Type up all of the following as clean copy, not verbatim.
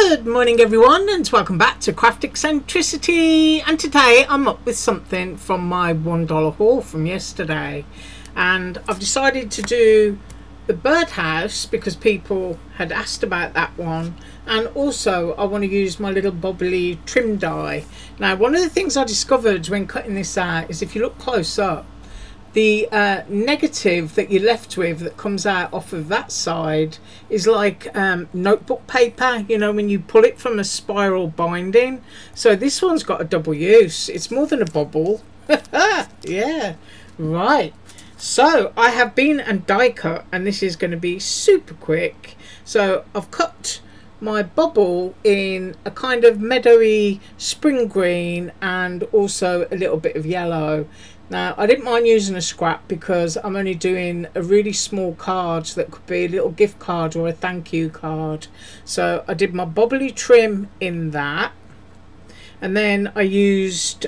Good morning everyone, and welcome back to Craft Eccentricity. And today I'm up with something from my $1 haul from yesterday, and I've decided to do the birdhouse because people had asked about that one, and also I want to use my little bubbly trim die. Now, one of the things I discovered when cutting this out is if you look close up, the negative that you're left with that comes out off of that side is like notebook paper, you know, when you pull it from a spiral binding. So this one's got a double use. It's more than a bubble. Yeah, right. So I have been and die cut, and this is going to be super quick. So I've cut my bubble in a kind of meadowy spring green and also a little bit of yellow. Now, I didn't mind using a scrap because I'm only doing a really small card that could be a little gift card or a thank you card. So I did my bubbly trim in that, and then I used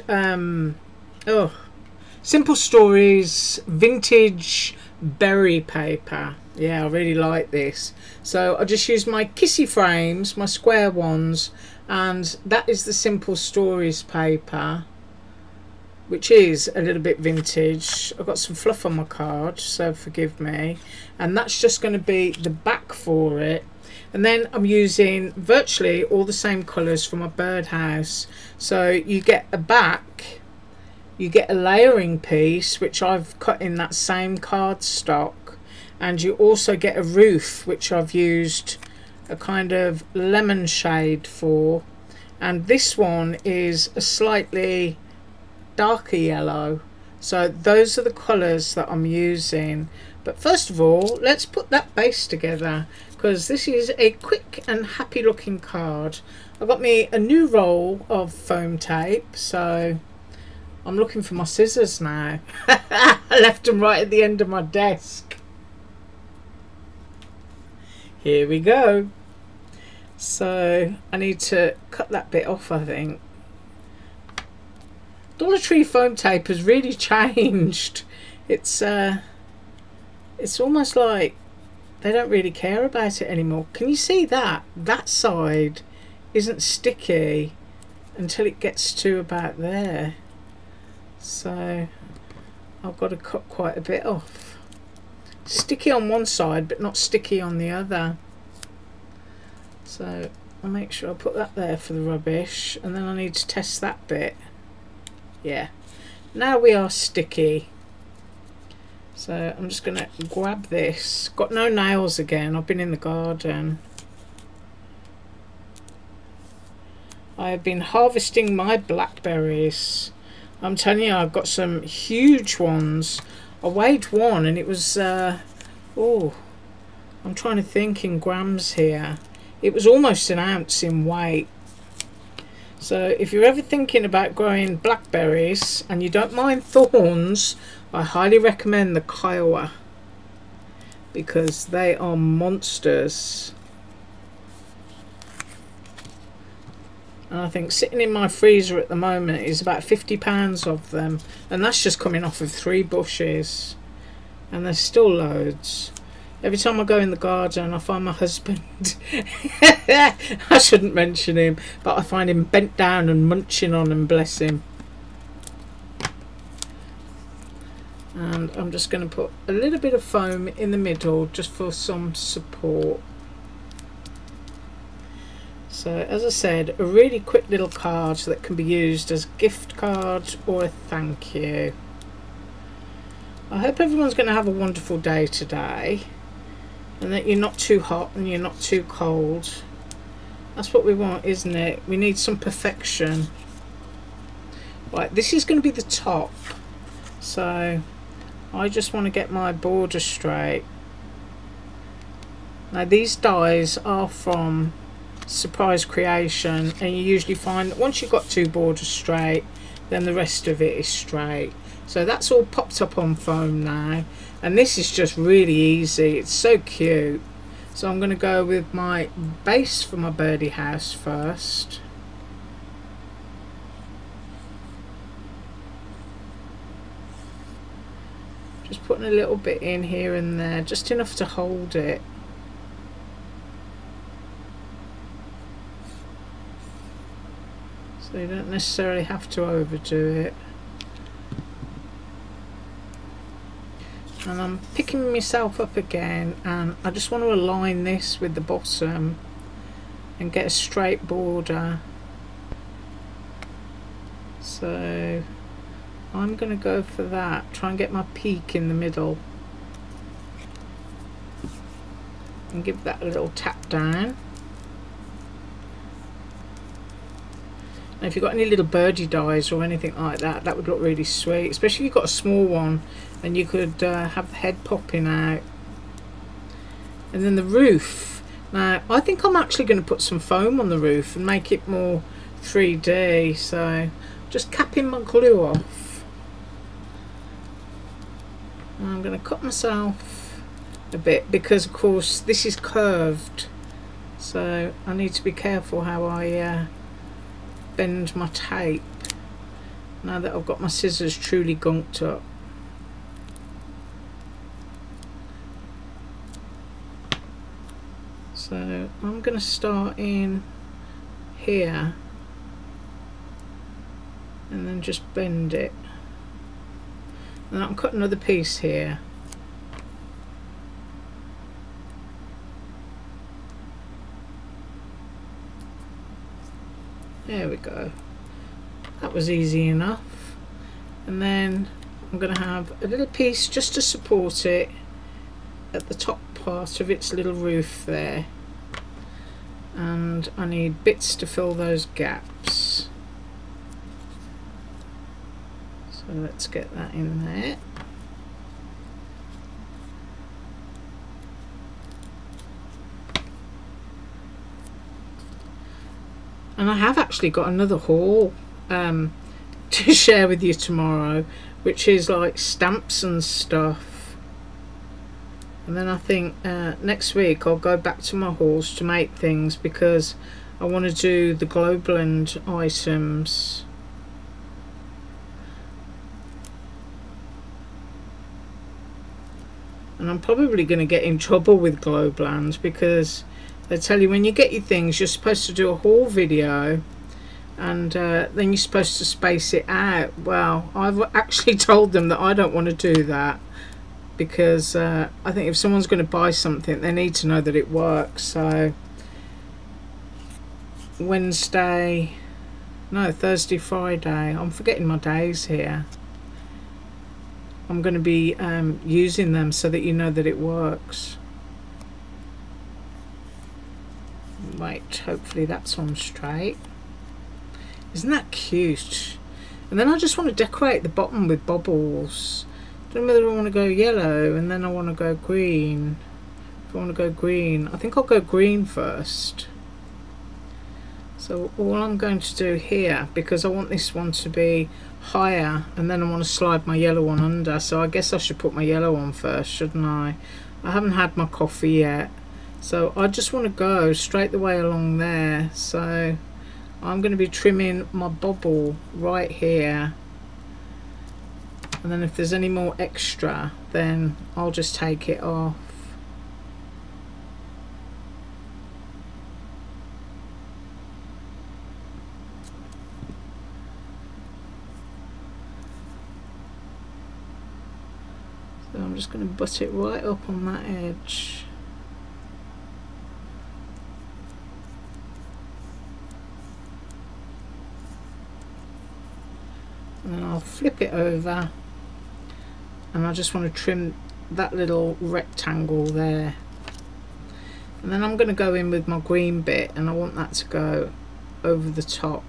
Simple Stories vintage berry paper. Yeah, I really like this. So I just used my kissy frames, my square ones, and that is the Simple Stories paper, which is a little bit vintage. I've got some fluff on my card, so forgive me. And that's just going to be the back for it. And then I'm using virtually all the same colours for my birdhouse. So you get a back, you get a layering piece, which I've cut in that same cardstock, and you also get a roof, which I've used a kind of lemon shade for. And this one is a slightly darker yellow. So those are the colours that I'm using. But first of all, let's put that base together, because this is a quick and happy looking card. I've got me a new roll of foam tape, so I'm looking for my scissors now. I left them right at the end of my desk. Here we go. So I need to cut that bit off, I think. Dollar Tree foam tape has really changed. It's almost like they don't really care about it anymore. Can you see that? That side isn't sticky until it gets to about there. So I've got to cut quite a bit off. Sticky on one side but not sticky on the other. So I'll make sure I put that there for the rubbish, and then I need to test that bit. Yeah, now we are sticky. So I'm just going to grab this. Got no nails again. I've been in the garden. I have been harvesting my blackberries. I'm telling you, I've got some huge ones. I weighed one and it was, oh, I'm trying to think in grams here. It was almost an ounce in weight. So if you're ever thinking about growing blackberries and you don't mind thorns, I highly recommend the Kiowa, because they are monsters. And I think sitting in my freezer at the moment is about 50 pounds of them, and that's just coming off of 3 bushes, and there's still loads. Every time I go in the garden, I find my husband, I shouldn't mention him, but I find him bent down and munching on them, bless him. And I'm just going to put a little bit of foam in the middle just for some support. So as I said, a really quick little card that can be used as a gift card or a thank you. I hope everyone's going to have a wonderful day today, and that you're not too hot and you're not too cold. That's what we want, isn't it? We need some perfection. Right, this is going to be the top. So I just want to get my border straight. Now these dies are from Surprise Creation, and you usually find that once you've got 2 borders straight, then the rest of it is straight. So that's all popped up on foam now, and this is just really easy. It's so cute. So I'm going to go with my base for my birdie house first. Just putting a little bit in here and there, just enough to hold it. so you don't necessarily have to overdo it. And I'm picking myself up again, and I just want to align this with the bottom and get a straight border. So I'm going to go for that, try and get my peak in the middle and give that a little tap down. Now if you've got any little birdie dies or anything like that, that would look really sweet, especially if you've got a small one and you could have the head popping out. And then the roof, now I think I'm actually going to put some foam on the roof and make it more 3D, so just capping my glue off. And I'm going to cut myself a bit because of course this is curved, so I need to be careful how I bend my tape now that I've got my scissors truly gunked up. So I'm going to start in here and then just bend it, and I'll cut another piece here. There we go, that was easy enough. And then I'm going to have a little piece just to support it at the top part of its little roof there, and I need bits to fill those gaps. So let's get that in there. And I have actually got another haul to share with you tomorrow, which is like stamps and stuff. And then I think next week I'll go back to my hauls to make things, because I want to do the Glowblend items. And I'm probably going to get in trouble with Glowblend, because they tell you when you get your things you're supposed to do a haul video, and then you're supposed to space it out. Well, I've actually told them that I don't want to do that, because I think if someone's going to buy something they need to know that it works. So Thursday, Friday, I'm forgetting my days here, I'm going to be using them so that you know that it works. Wait, hopefully that's on straight. Isn't that cute? And then I just want to decorate the bottom with bubbles. Don't know whether I want to go yellow and then I want to go green. If I want to go green, I think I'll go green first. So all I'm going to do here, because I want this one to be higher and then I want to slide my yellow one under, so I guess I should put my yellow on first, shouldn't I? I haven't had my coffee yet, so I just want to go straight the way along there. So I'm going to be trimming my bubble right here, and then if there's any more extra then I'll just take it off. So I'm just going to butt it right up on that edge. And then I'll flip it over, and I just want to trim that little rectangle there. And then I'm going to go in with my green bit, and I want that to go over the top.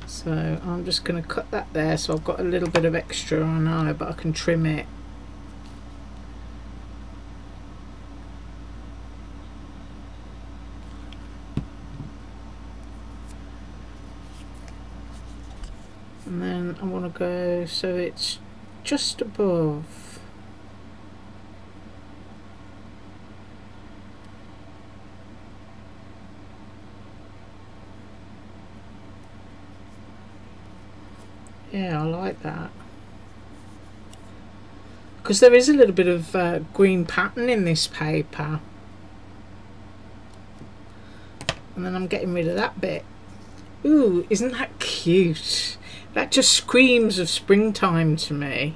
So I'm just going to cut that there, so I've got a little bit of extra, I know, but I can trim it. And then I want to go so it's just above. Yeah, I like that, because there is a little bit of green pattern in this paper. and then I'm getting rid of that bit. Ooh, isn't that cute? That just screams of springtime to me.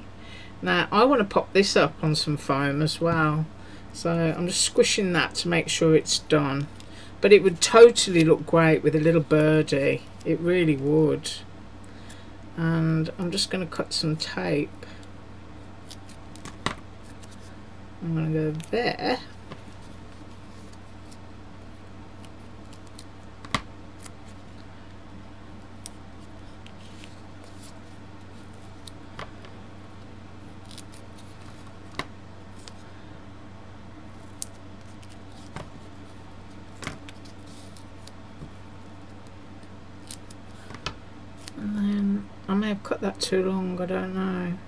Now I want to pop this up on some foam as well, so I'm just squishing that to make sure it's done. But it would totally look great with a little birdie, it really would. And I'm just going to cut some tape. I'm going to go there. And then I may have cut that too long, I don't know.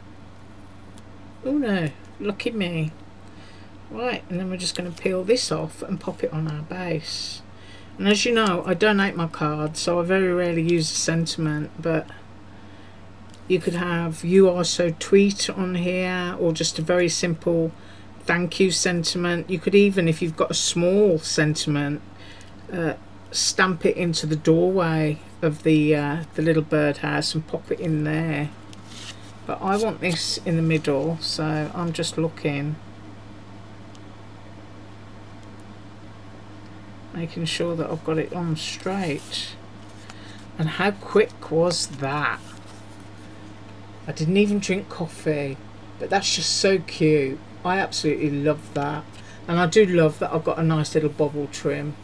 Oh no, lucky me. Right, and then we're just going to peel this off and pop it on our base. And as you know, I donate my cards, so I very rarely use a sentiment, but you could have "you are so tweet" on here, or just a very simple thank you sentiment. You could even, if you've got a small sentiment, stamp it into the doorway of the little birdhouse and pop it in there. But I want this in the middle, so I'm just looking, making sure that I've got it on straight. And how quick was that? I didn't even drink coffee, but that's just so cute. I absolutely love that. And I do love that I've got a nice little bobble trim.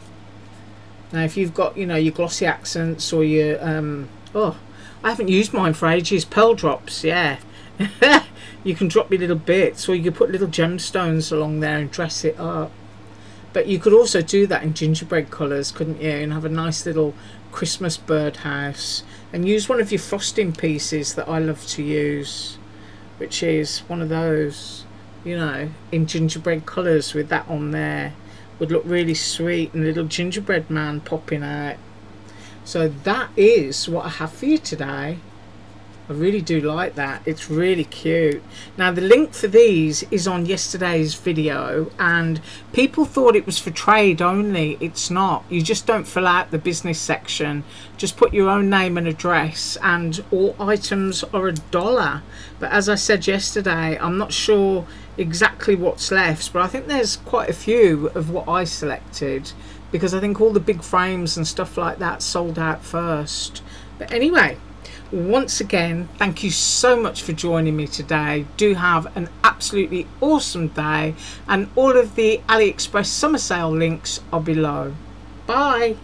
Now if you've got, you know, your glossy accents or your oh, I haven't used mine for ages, pearl drops, yeah. You can drop your little bits, or you could put little gemstones along there and dress it up. But you could also do that in gingerbread colours, couldn't you, and have a nice little Christmas birdhouse, and use one of your frosting pieces that I love to use, which is one of those, you know, in gingerbread colours with that on there. Would look really sweet, and a little gingerbread man popping out. So that is what I have for you today. I really do like that. It's really cute. Now the link for these is on yesterday's video, and people thought it was for trade only. It's not. You just don't fill out the business section. Just put your own name and address, and all items are $1. But as I said yesterday, I'm not sure exactly what's left, but I think there's quite a few of what I selected, because I think all the big frames and stuff like that sold out first. But anyway, once again, thank you so much for joining me today. Do have an absolutely awesome day, and all of the AliExpress summer sale links are below. Bye.